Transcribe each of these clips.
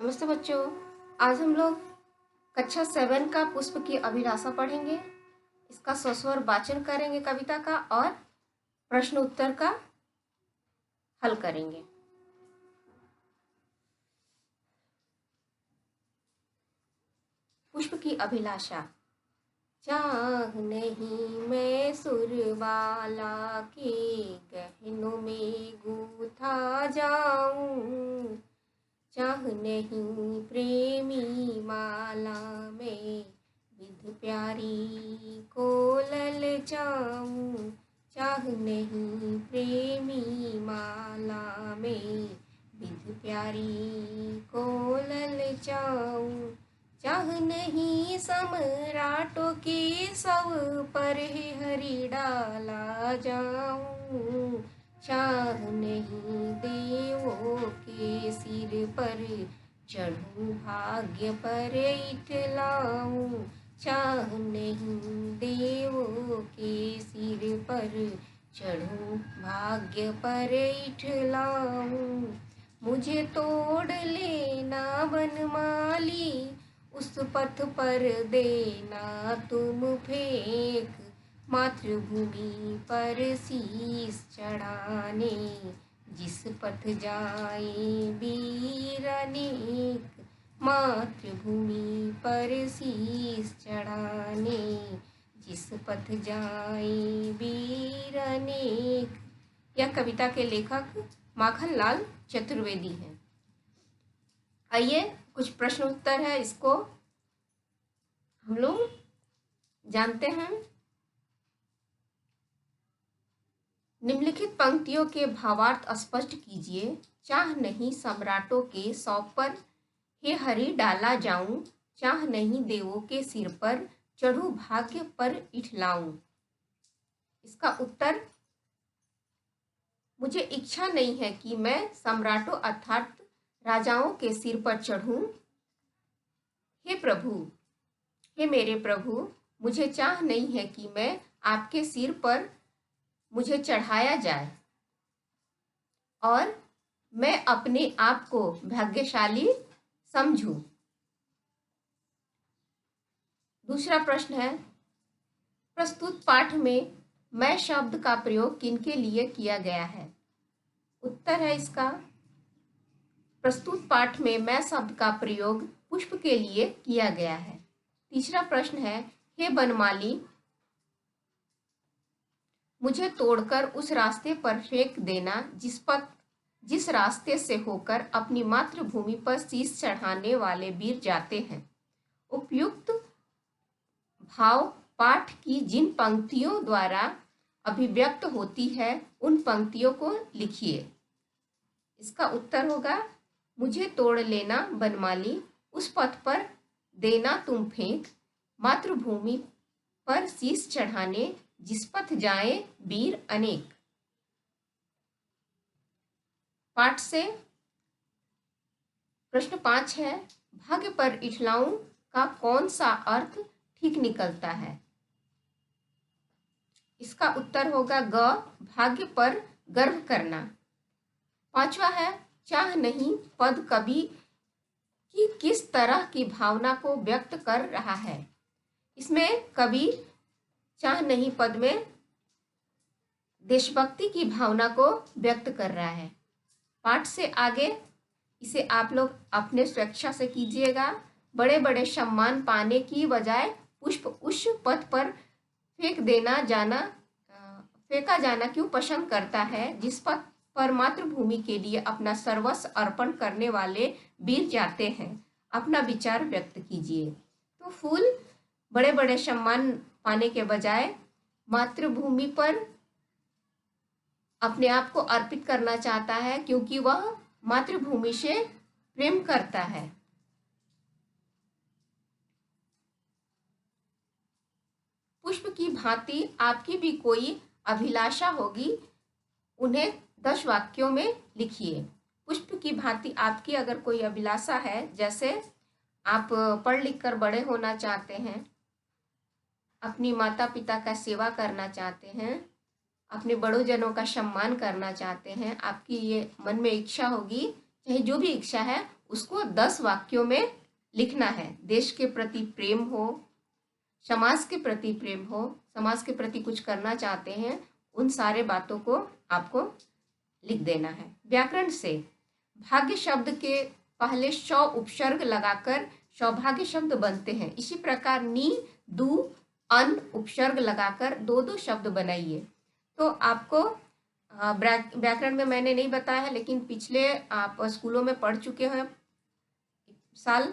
नमस्ते बच्चों। आज हम लोग कक्षा 7 का पुष्प की अभिलाषा पढ़ेंगे। इसका सस्वर वाचन करेंगे कविता का और प्रश्न उत्तर का हल करेंगे। पुष्प की अभिलाषा। चाह नहीं मैं सुरबाला के गहनों में गूथा जाऊं, चाह नहीं प्रेमी माला में विध प्यारी को ललचाऊं, चाह नहीं प्रेमी माला में विध प्यारी को ललचाऊं, चाह नहीं सम्राटों के सव पर हरि डाला जाऊं, चाह नहीं देवों के सिर पर चढ़ूं भाग्य पर इठलाऊं, चाह नहीं देवों के सिर पर चढ़ूं भाग्य पर इठलाऊं, मुझे तोड़ लेना बनमाली उस पथ पर देना तुम फेंक, मातृभूमि पर शीस चढ़ाने जिस पथ जाए वीर अनेक, मातृभूमि पर शीस चढ़ाने जिस पथ जाए वीर अनेक। यह कविता के लेखक माखनलाल चतुर्वेदी हैं। आइए कुछ प्रश्न उत्तर है, इसको हम लोग जानते हैं। निम्नलिखित पंक्तियों के भावार्थ स्पष्ट कीजिए। चाह नहीं सम्राटों के सौ पर हे हरि डाला जाऊं, चाह नहीं देवों के सिर पर चढ़ूं भाग्य पर इठलाऊं। इसका उत्तर, मुझे इच्छा नहीं है कि मैं सम्राटों अर्थात राजाओं के सिर पर चढ़ूं। हे प्रभु, हे मेरे प्रभु, मुझे चाह नहीं है कि मैं आपके सिर पर मुझे चढ़ाया जाए और मैं अपने आप को भाग्यशाली समझूं। दूसरा प्रश्न है, प्रस्तुत पाठ में मैं शब्द का प्रयोग किनके लिए किया गया है? उत्तर है इसका, प्रस्तुत पाठ में मैं शब्द का प्रयोग पुष्प के लिए किया गया है। तीसरा प्रश्न है, हे बनमाली, मुझे तोड़कर उस रास्ते पर फेंक देना जिस रास्ते से होकर अपनी मातृभूमि पर शीश चढ़ाने वाले वीर जाते हैं। उपयुक्त भाव पाठ की जिन पंक्तियों द्वारा अभिव्यक्त होती है उन पंक्तियों को लिखिए। इसका उत्तर होगा, मुझे तोड़ लेना बनमाली उस पथ पर देना तुम फेंक, मातृभूमि पर शीश चढ़ाने जिस पथ जाए वीर अनेक। पाठ से प्रश्न 5 है, भाग्य पर इठलाऊं का कौन सा अर्थ ठीक निकलता है? इसका उत्तर होगा ग, भाग्य पर गर्व करना। पांचवा है, चाह नहीं पद कवि की किस तरह की भावना को व्यक्त कर रहा है? इसमें कवि चाह नहीं पद में देशभक्ति की भावना को व्यक्त कर रहा है। पाठ से आगे इसे आप लोग अपने स्वेच्छा से कीजिएगा। बड़े बड़े सम्मान पाने की बजाय पुष्प उस पथ पर फेंका जाना क्यों पसंद करता है जिस पथ पर मातृभूमि के लिए अपना सर्वस्व अर्पण करने वाले वीर जाते हैं? अपना विचार व्यक्त कीजिए। तो फूल बड़े बड़े सम्मान पाने के बजाय मातृभूमि पर अपने आप को अर्पित करना चाहता है क्योंकि वह मातृभूमि से प्रेम करता है। पुष्प की भांति आपकी भी कोई अभिलाषा होगी, उन्हें 10 वाक्यों में लिखिए। पुष्प की भांति आपकी अगर कोई अभिलाषा है, जैसे आप पढ़ लिख कर बड़े होना चाहते हैं, अपनी माता पिता का सेवा करना चाहते हैं, अपने बड़ों जनों का सम्मान करना चाहते हैं, आपकी ये मन में इच्छा होगी, चाहे जो भी इच्छा है उसको 10 वाक्यों में लिखना है। देश के प्रति प्रेम हो, समाज के प्रति प्रेम हो, समाज के प्रति कुछ करना चाहते हैं, उन सारे बातों को आपको लिख देना है। व्याकरण से भाग्य शब्द के पहले शौ उपसर्ग लगाकर सौभाग्य शब्द बनते हैं। इसी प्रकार नी, दू, अन उपसर्ग लगाकर दो दो शब्द बनाइए। तो आपको व्याकरण में मैंने नहीं बताया है, लेकिन पिछले आप स्कूलों में पढ़ चुके हैं साल,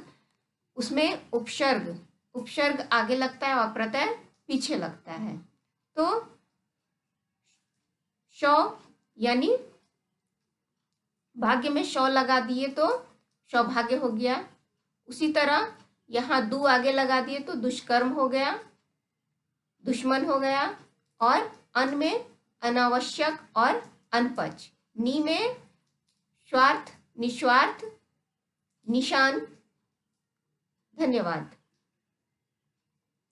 उसमें उपसर्ग आगे लगता है और प्रत्यय पीछे लगता है। तो शौ यानी भाग्य में शौ लगा दिए तो सौभाग्य हो गया। उसी तरह यहाँ दू आगे लगा दिए तो दुष्कर्म हो गया, दुश्मन हो गया। और अन में अनावश्यक और अनपच। नी में स्वार्थ, निस्वार्थ, निशान। धन्यवाद।